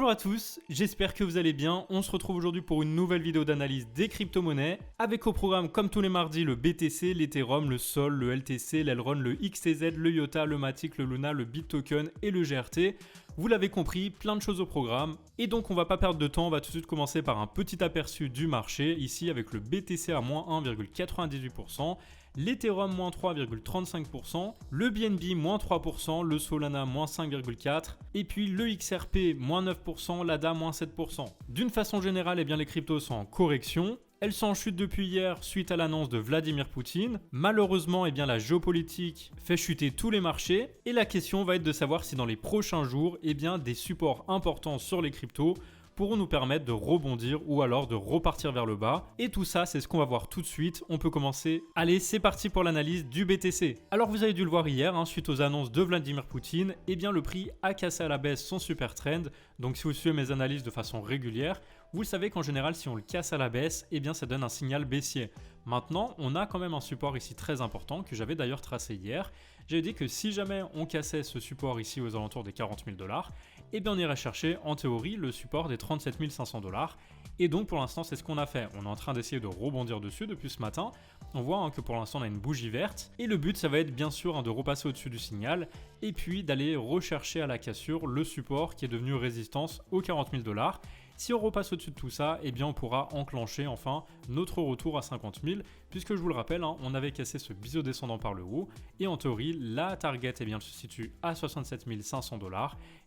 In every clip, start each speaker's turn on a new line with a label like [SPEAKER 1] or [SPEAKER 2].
[SPEAKER 1] Bonjour à tous, j'espère que vous allez bien. On se retrouve aujourd'hui pour une nouvelle vidéo d'analyse des crypto-monnaies. Avec au programme, comme tous les mardis, le BTC, l'Ethereum, le Sol, le LTC, l'Elrond, le XTZ, le IOTA, le Matic, le Luna, le BitToken et le GRT. Vous l'avez compris, plein de choses au programme. Et donc on va pas perdre de temps, on va tout de suite commencer par un petit aperçu du marché. Ici avec le BTC à moins 1,98%. L'Ethereum moins 3,35%, le BNB moins 3%, le Solana moins 5,4% et puis le XRP moins 9%, l'ADA moins 7%. D'une façon générale, les cryptos sont en correction. Elles sont en chute depuis hier suite à l'annonce de Vladimir Poutine. Malheureusement, la géopolitique fait chuter tous les marchés et la question va être de savoir si dans les prochains jours, des supports importants sur les cryptos pourront nous permettre de rebondir ou alors de repartir vers le bas. Et tout ça, c'est ce qu'on va voir tout de suite. On peut commencer. Allez, c'est parti pour l'analyse du BTC. Alors vous avez dû le voir hier, suite aux annonces de Vladimir Poutine, le prix a cassé à la baisse son super trend. Donc si vous suivez mes analyses de façon régulière, vous le savez qu'en général, si on le casse à la baisse, ça donne un signal baissier. Maintenant, on a quand même un support ici très important que j'avais d'ailleurs tracé hier. J'avais dit que si jamais on cassait ce support ici aux alentours des 40 000 $, on irait chercher en théorie le support des 37 500 $. Et donc pour l'instant, c'est ce qu'on a fait. On est en train d'essayer de rebondir dessus depuis ce matin. On voit que pour l'instant, on a une bougie verte. Et le but, ça va être bien sûr de repasser au-dessus du signal et puis d'aller rechercher à la cassure le support qui est devenu résistance aux 40 000 $. Si on repasse au-dessus de tout ça, on pourra enclencher enfin notre retour à 50 000, puisque je vous le rappelle, on avait cassé ce biseau descendant par le haut, et en théorie, la target elle se situe à 67 500 $,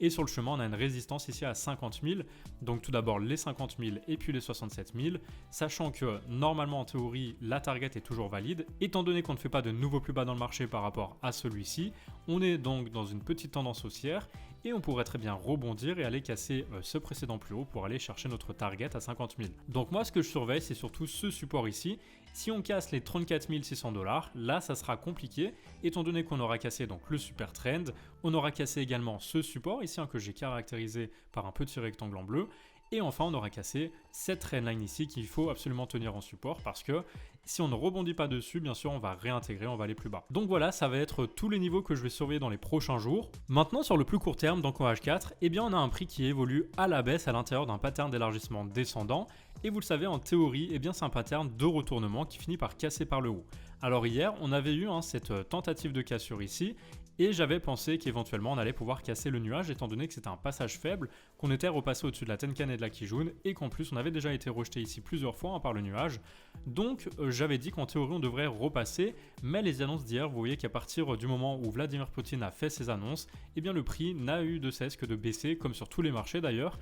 [SPEAKER 1] et sur le chemin, on a une résistance ici à 50 000, donc tout d'abord les 50 000 et puis les 67 000, sachant que normalement en théorie, la target est toujours valide, étant donné qu'on ne fait pas de nouveau plus bas dans le marché par rapport à celui-ci, on est donc dans une petite tendance haussière, et on pourrait très bien rebondir et aller casser ce précédent plus haut pour aller chercher notre target à 50 000. Donc moi ce que je surveille c'est surtout ce support ici. Si on casse les 34 600 $, là ça sera compliqué étant donné qu'on aura cassé donc le super trend, on aura cassé également ce support ici que j'ai caractérisé par un petit rectangle en bleu. Et enfin, on aura cassé cette trendline ici qu'il faut absolument tenir en support parce que si on ne rebondit pas dessus, bien sûr, on va réintégrer, on va aller plus bas. Donc voilà, ça va être tous les niveaux que je vais surveiller dans les prochains jours. Maintenant, sur le plus court terme, donc en H4, on a un prix qui évolue à la baisse à l'intérieur d'un pattern d'élargissement descendant. Et vous le savez, en théorie, c'est un pattern de retournement qui finit par casser par le haut. Alors hier, on avait eu cette tentative de cassure ici. Et j'avais pensé qu'éventuellement on allait pouvoir casser le nuage étant donné que c'était un passage faible, qu'on était repassé au-dessus de la Tenkan et de la Kijun et qu'en plus on avait déjà été rejeté ici plusieurs fois par le nuage. Donc j'avais dit qu'en théorie on devrait repasser, mais les annonces d'hier, vous voyez qu'à partir du moment où Vladimir Poutine a fait ses annonces, le prix n'a eu de cesse que de baisser, comme sur tous les marchés d'ailleurs.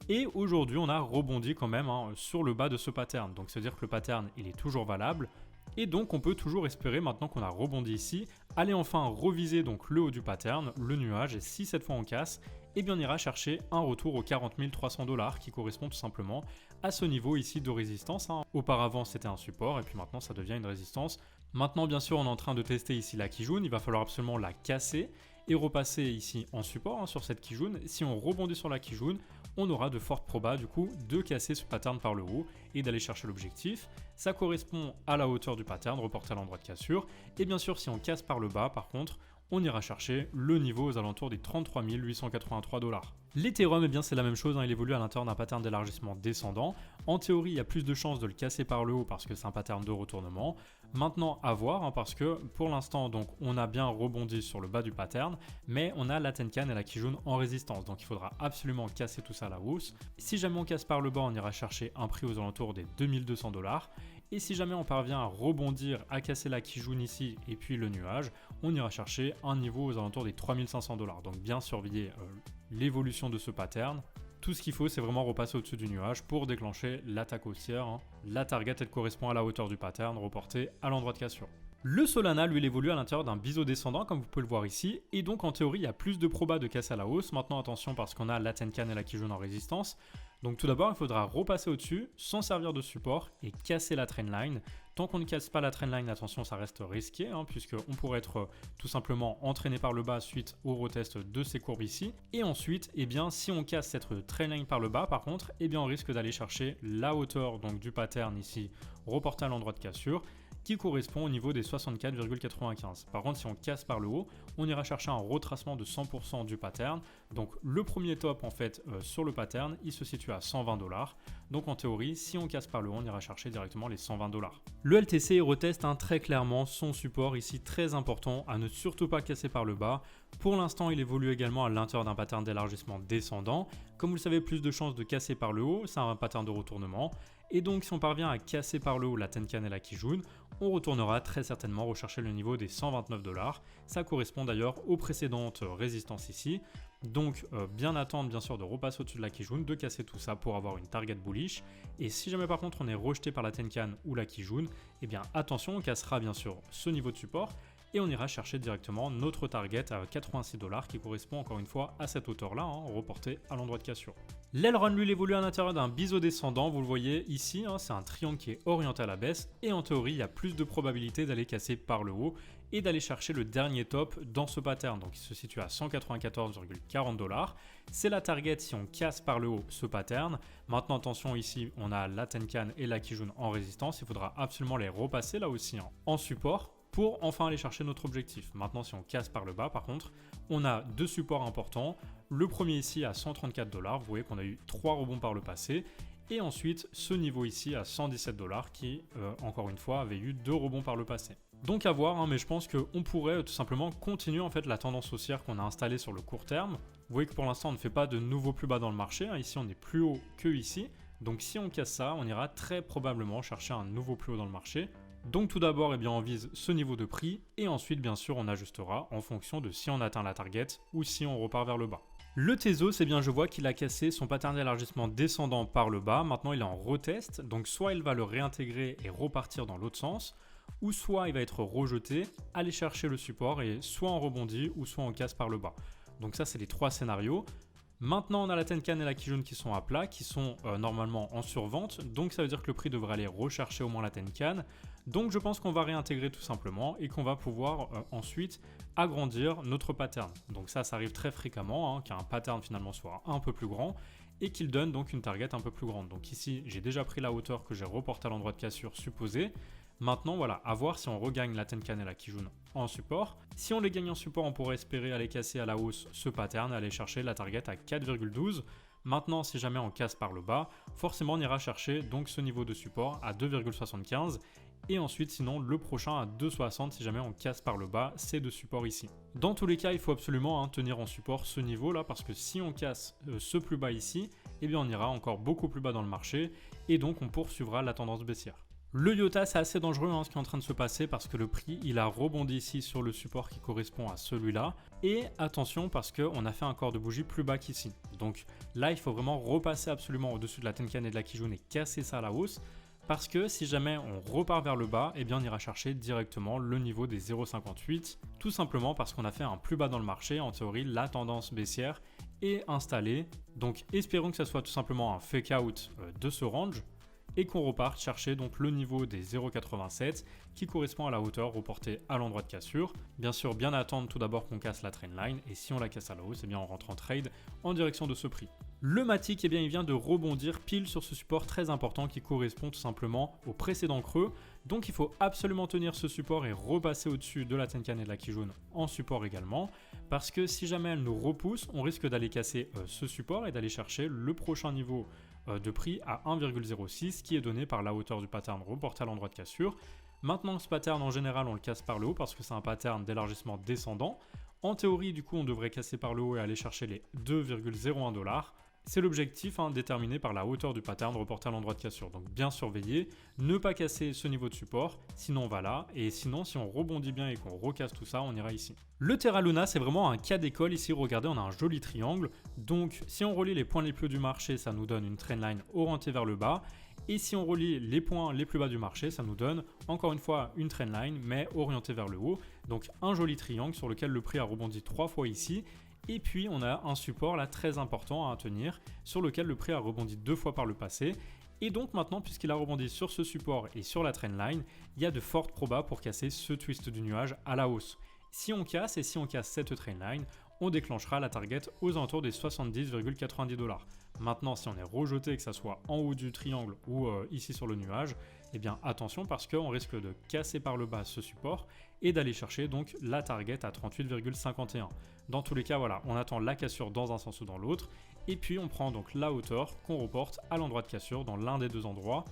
[SPEAKER 1] Et aujourd'hui on a rebondi quand même sur le bas de ce pattern, donc c'est-à-dire que le pattern il est toujours valable. Et donc on peut toujours espérer, maintenant qu'on a rebondi ici, aller enfin reviser donc le haut du pattern, le nuage, et si cette fois on casse, on ira chercher un retour aux 40 300 $ qui correspond tout simplement à ce niveau ici de résistance. Auparavant c'était un support et puis maintenant ça devient une résistance. Maintenant bien sûr on est en train de tester ici la Kijun, il va falloir absolument la casser et repasser ici en support sur cette Kijun. Si on rebondit sur la Kijun, on aura de fortes probas du coup de casser ce pattern par le haut et d'aller chercher l'objectif. Ça correspond à la hauteur du pattern reporté à l'endroit de cassure. Et bien sûr si on casse par le bas par contre, on ira chercher le niveau aux alentours des 33 883 $. L'Ethereum, c'est la même chose, il évolue à l'intérieur d'un pattern d'élargissement descendant. En théorie, il y a plus de chances de le casser par le haut parce que c'est un pattern de retournement. Maintenant, à voir, parce que pour l'instant, donc, on a bien rebondi sur le bas du pattern, mais on a la Tenkan et la Kijun en résistance, donc il faudra absolument casser tout ça à la hausse. Si jamais on casse par le bas, on ira chercher un prix aux alentours des 2200 $. Et si jamais on parvient à rebondir, à casser la Kijun ici et puis le nuage, on ira chercher un niveau aux alentours des 3500 $. Donc bien surveiller l'évolution de ce pattern. Tout ce qu'il faut, c'est vraiment repasser au-dessus du nuage pour déclencher l'attaque haussière. La target, elle correspond à la hauteur du pattern reporté à l'endroit de cassure. Le Solana, lui, il évolue à l'intérieur d'un biseau descendant, comme vous pouvez le voir ici, et donc en théorie, il y a plus de probas de casser à la hausse. Maintenant, attention, parce qu'on a la Tenkan et la Kijun en résistance. Donc tout d'abord, il faudra repasser au-dessus, s'en servir de support et casser la trendline. Tant qu'on ne casse pas la trendline, attention, ça reste risqué, puisqu'on pourrait être tout simplement entraîné par le bas suite au retest de ces courbes ici. Et ensuite, si on casse cette trendline par le bas, par contre, on risque d'aller chercher la hauteur donc, du pattern ici, reporté à l'endroit de cassure, qui correspond au niveau des 64,95. Par contre, si on casse par le haut, on ira chercher un retracement de 100% du pattern. Donc le premier top en fait sur le pattern, il se situe à 120 $. Donc en théorie, si on casse par le haut, on ira chercher directement les 120 $. Le LTC reteste très clairement son support ici, très important à ne surtout pas casser par le bas. Pour l'instant, il évolue également à l'intérieur d'un pattern d'élargissement descendant. Comme vous le savez, plus de chances de casser par le haut, c'est un pattern de retournement. Et donc si on parvient à casser par le haut la Tenkan et la Kijun, on retournera très certainement rechercher le niveau des 129 $. Ça correspond d'ailleurs aux précédentes résistances ici. Donc bien attendre bien sûr de repasser au-dessus de la Kijun, de casser tout ça pour avoir une target bullish. Et si jamais par contre on est rejeté par la Tenkan ou la Kijun, eh bien attention, on cassera bien sûr ce niveau de support. Et on ira chercher directement notre target à 86 $ qui correspond encore une fois à cette hauteur-là, reportée à l'endroit de cassure. L'aileron lui il évolue à l'intérieur d'un biseau descendant, vous le voyez ici, c'est un triangle qui est orienté à la baisse et en théorie il y a plus de probabilité d'aller casser par le haut et d'aller chercher le dernier top dans ce pattern, donc il se situe à 194,40 $. C'est la target si on casse par le haut ce pattern. Maintenant attention ici on a la Tenkan et la Kijun en résistance, il faudra absolument les repasser là aussi en support pour enfin aller chercher notre objectif. Maintenant si on casse par le bas par contre, on a deux supports importants. Le premier ici à 134 $, vous voyez qu'on a eu 3 rebonds par le passé. Et ensuite ce niveau ici à 117 $ qui encore une fois avait eu 2 rebonds par le passé. Donc à voir, mais je pense qu'on pourrait tout simplement continuer en fait la tendance haussière qu'on a installée sur le court terme. Vous voyez que pour l'instant on ne fait pas de nouveau plus bas dans le marché, ici on est plus haut que ici. Donc si on casse ça, on ira très probablement chercher un nouveau plus haut dans le marché. Donc tout d'abord, on vise ce niveau de prix et ensuite bien sûr on ajustera en fonction de si on atteint la target ou si on repart vers le bas. Le Tezos, je vois qu'il a cassé son pattern d'élargissement descendant par le bas, maintenant il est en retest, donc soit il va le réintégrer et repartir dans l'autre sens, ou soit il va être rejeté, aller chercher le support et soit on rebondit ou soit on casse par le bas. Donc ça c'est les 3 scénarios. Maintenant, on a la Tenkan et la Kijun qui sont à plat, qui sont normalement en survente. Donc, ça veut dire que le prix devrait aller rechercher au moins la Tenkan. Donc, je pense qu'on va réintégrer tout simplement et qu'on va pouvoir ensuite agrandir notre pattern. Donc, ça arrive très fréquemment, qu'un pattern finalement soit un peu plus grand et qu'il donne donc une target un peu plus grande. Donc ici, j'ai déjà pris la hauteur que j'ai reportée à l'endroit de cassure supposé. Maintenant, voilà, à voir si on regagne la Tenkan et la Kijun en support. Si on les gagne en support, on pourrait espérer aller casser à la hausse ce pattern et aller chercher la target à 4,12. Maintenant, si jamais on casse par le bas, forcément on ira chercher donc ce niveau de support à 2,75 et ensuite sinon le prochain à 2,60 si jamais on casse par le bas ces deux supports ici. Dans tous les cas, il faut absolument tenir en support ce niveau là parce que si on casse ce plus bas ici, on ira encore beaucoup plus bas dans le marché et donc on poursuivra la tendance baissière. Le IOTA, c'est assez dangereux ce qui est en train de se passer parce que le prix, il a rebondi ici sur le support qui correspond à celui-là. Et attention parce qu'on a fait un corps de bougie plus bas qu'ici. Donc là, il faut vraiment repasser absolument au-dessus de la Tenkan et de la Kijun et casser ça à la hausse. Parce que si jamais on repart vers le bas, on ira chercher directement le niveau des 0,58. Tout simplement parce qu'on a fait un plus bas dans le marché. En théorie, la tendance baissière est installée. Donc espérons que ça soit tout simplement un fake out de ce range. Et qu'on reparte chercher donc le niveau des 0,87 qui correspond à la hauteur reportée à l'endroit de cassure. Bien sûr, bien attendre tout d'abord qu'on casse la trendline et si on la casse à la hausse, on rentre en trade en direction de ce prix. Le Matic, il vient de rebondir pile sur ce support très important qui correspond tout simplement au précédent creux. Donc il faut absolument tenir ce support et repasser au-dessus de la Tenkan et de la Kijun en support également. Parce que si jamais elle nous repousse, on risque d'aller casser ce support et d'aller chercher le prochain niveau de prix à 1,06 qui est donné par la hauteur du pattern reporté à l'endroit de cassure. Maintenant, ce pattern en général, on le casse par le haut parce que c'est un pattern d'élargissement descendant. En théorie, du coup, on devrait casser par le haut et aller chercher les 2,01 $. C'est l'objectif déterminé par la hauteur du pattern reporté à l'endroit de cassure. Donc bien surveiller, ne pas casser ce niveau de support, sinon on va là. Et sinon, si on rebondit bien et qu'on recasse tout ça, on ira ici. Le Terra Luna, c'est vraiment un cas d'école. Ici, regardez, on a un joli triangle. Donc si on relie les points les plus hauts du marché, ça nous donne une trendline orientée vers le bas. Et si on relie les points les plus bas du marché, ça nous donne encore une fois une trendline, mais orientée vers le haut. Donc un joli triangle sur lequel le prix a rebondi 3 fois ici. Et puis on a un support là très important à tenir sur lequel le prix a rebondi 2 fois par le passé. Et donc maintenant, puisqu'il a rebondi sur ce support et sur la trendline, il y a de fortes probas pour casser ce twist du nuage à la hausse. Si on casse et si on casse cette trendline, on déclenchera la target aux alentours des 70,90 $. Maintenant, si on est rejeté, que ça soit en haut du triangle ou ici sur le nuage, eh bien attention parce qu'on risque de casser par le bas ce support et d'aller chercher donc la target à 38,51. Dans tous les cas, voilà, on attend la cassure dans un sens ou dans l'autre, et puis on prend donc la hauteur qu'on reporte à l'endroit de cassure dans l'un des deux endroits,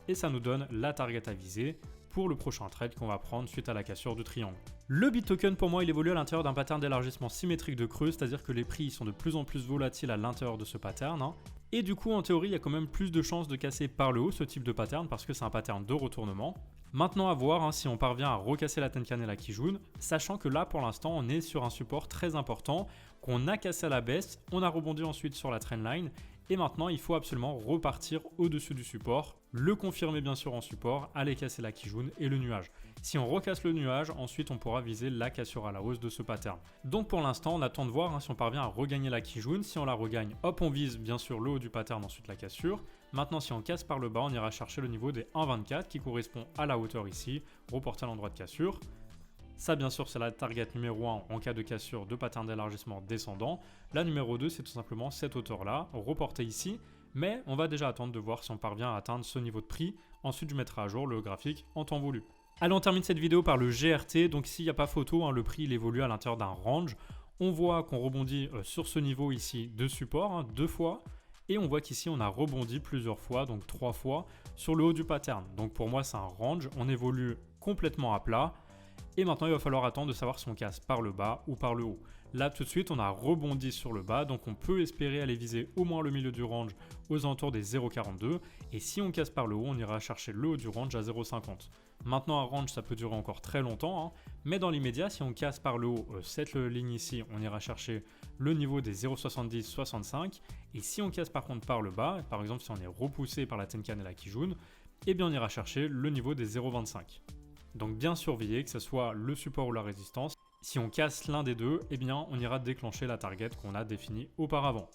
[SPEAKER 1] et ça nous donne la target à viser pour le prochain trade qu'on va prendre suite à la cassure du triangle. Le BitToken, pour moi, il évolue à l'intérieur d'un pattern d'élargissement symétrique de creux, c'est-à-dire que les prix sont de plus en plus volatiles à l'intérieur de ce pattern, Et du coup, en théorie, il y a quand même plus de chances de casser par le haut ce type de pattern parce que c'est un pattern de retournement. Maintenant à voir si on parvient à recasser la Tenkan et la Kijun, sachant que là pour l'instant on est sur un support très important qu'on a cassé à la baisse, on a rebondi ensuite sur la trendline et maintenant il faut absolument repartir au-dessus du support, le confirmer bien sûr en support, aller casser la Kijun et le nuage. Si on recasse le nuage, ensuite on pourra viser la cassure à la hausse de ce pattern. Donc pour l'instant on attend de voir si on parvient à regagner la Kijun, si on la regagne, hop on vise bien sûr le haut du pattern, ensuite la cassure. Maintenant si on casse par le bas, on ira chercher le niveau des 1,24 qui correspond à la hauteur ici, reporté à l'endroit de cassure. Ça bien sûr c'est la target numéro 1 en cas de cassure de pattern d'élargissement descendant. La numéro 2 c'est tout simplement cette hauteur là, reportée ici. Mais on va déjà attendre de voir si on parvient à atteindre ce niveau de prix. Ensuite je mettrai à jour le graphique en temps voulu. Allez, on termine cette vidéo par le GRT. Donc ici il n'y a pas photo, le prix il évolue à l'intérieur d'un range. On voit qu'on rebondit sur ce niveau ici de support, 2 fois. Et on voit qu'ici on a rebondi plusieurs fois, donc 3 fois, sur le haut du pattern. Donc pour moi c'est un range, on évolue complètement à plat. Et maintenant il va falloir attendre de savoir si on casse par le bas ou par le haut. Là tout de suite on a rebondi sur le bas, donc on peut espérer aller viser au moins le milieu du range aux alentours des 0,42. Et si on casse par le haut, on ira chercher le haut du range à 0,50. Maintenant un range ça peut durer encore très longtemps, mais dans l'immédiat si on casse par le haut cette ligne ici, on ira chercher le niveau des 0,70-65. Et si on casse par contre par le bas, par exemple si on est repoussé par la Tenkan et la Kijun, eh bien on ira chercher le niveau des 0,25. Donc bien surveiller que ce soit le support ou la résistance. Si on casse l'un des deux, eh bien on ira déclencher la target qu'on a définie auparavant.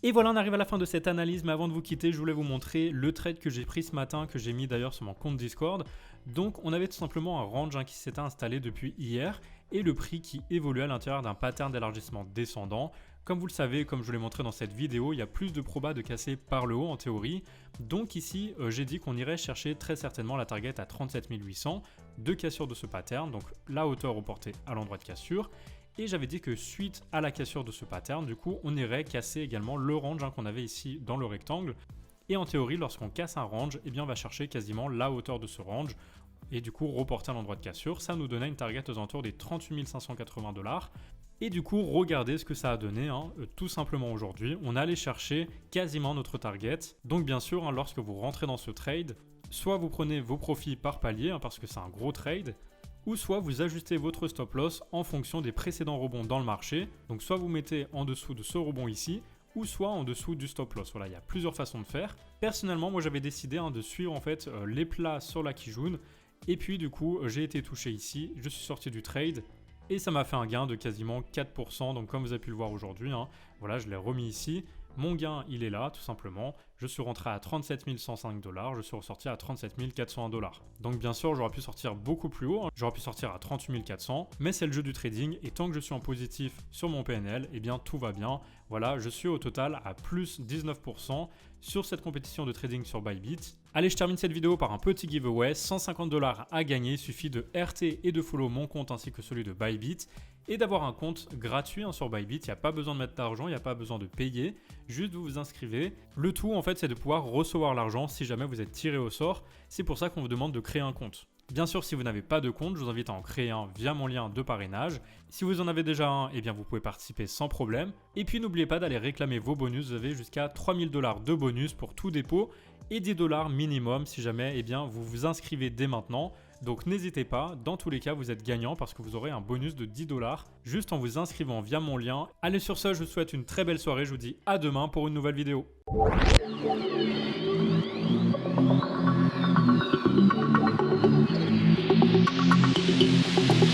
[SPEAKER 1] Et voilà, on arrive à la fin de cette analyse, mais avant de vous quitter, je voulais vous montrer le trade que j'ai pris ce matin, que j'ai mis d'ailleurs sur mon compte Discord. Donc on avait tout simplement un range qui s'était installé depuis hier et le prix qui évolue à l'intérieur d'un pattern d'élargissement descendant. Comme vous le savez, comme je vous l'ai montré dans cette vidéo, il y a plus de probas de casser par le haut en théorie. Donc ici, j'ai dit qu'on irait chercher très certainement la target à 37 800 de cassure de ce pattern, donc la hauteur reportée à l'endroit de cassure. Et j'avais dit que suite à la cassure de ce pattern, du coup, on irait casser également le range qu'on avait ici dans le rectangle. Et en théorie, lorsqu'on casse un range, eh bien, on va chercher quasiment la hauteur de ce range. Et du coup, reporter à l'endroit de cassure, ça nous donnait une target aux alentours des 38 580 $. Et du coup, regardez ce que ça a donné. Tout simplement aujourd'hui, on allait chercher quasiment notre target. Donc bien sûr, lorsque vous rentrez dans ce trade, soit vous prenez vos profits par palier, parce que c'est un gros trade, ou soit vous ajustez votre stop loss en fonction des précédents rebonds dans le marché. Donc soit vous mettez en dessous de ce rebond ici, ou soit en dessous du stop loss. Voilà, il y a plusieurs façons de faire. Personnellement, moi j'avais décidé de suivre en fait les plats sur la Kijun. Et puis du coup, j'ai été touché ici, je suis sorti du trade. Et ça m'a fait un gain de quasiment 4%, donc comme vous avez pu le voir aujourd'hui, voilà, je l'ai remis ici. Mon gain, il est là, tout simplement. Je suis rentré à 37 105 $, je suis ressorti à 37 401 $. Donc bien sûr, j'aurais pu sortir beaucoup plus haut, j'aurais pu sortir à 38 400, mais c'est le jeu du trading, et tant que je suis en positif sur mon PNL, eh bien tout va bien. Voilà, je suis au total à plus 19% sur cette compétition de trading sur Bybit. Allez, je termine cette vidéo par un petit giveaway, 150 $ à gagner, il suffit de RT et de follow mon compte ainsi que celui de Bybit et d'avoir un compte gratuit sur Bybit. Il n'y a pas besoin de mettre d'argent, il n'y a pas besoin de payer, juste vous vous inscrivez. Le tout en fait c'est de pouvoir recevoir l'argent si jamais vous êtes tiré au sort, c'est pour ça qu'on vous demande de créer un compte. Bien sûr, si vous n'avez pas de compte, je vous invite à en créer un via mon lien de parrainage. Si vous en avez déjà un, eh bien vous pouvez participer sans problème. Et puis n'oubliez pas d'aller réclamer vos bonus, vous avez jusqu'à 3000 $ de bonus pour tout dépôt et 10 $ minimum si jamais eh bien, vous vous inscrivez dès maintenant. Donc n'hésitez pas, dans tous les cas vous êtes gagnant parce que vous aurez un bonus de 10 $ juste en vous inscrivant via mon lien. Allez, sur ce, je vous souhaite une très belle soirée, je vous dis à demain pour une nouvelle vidéo.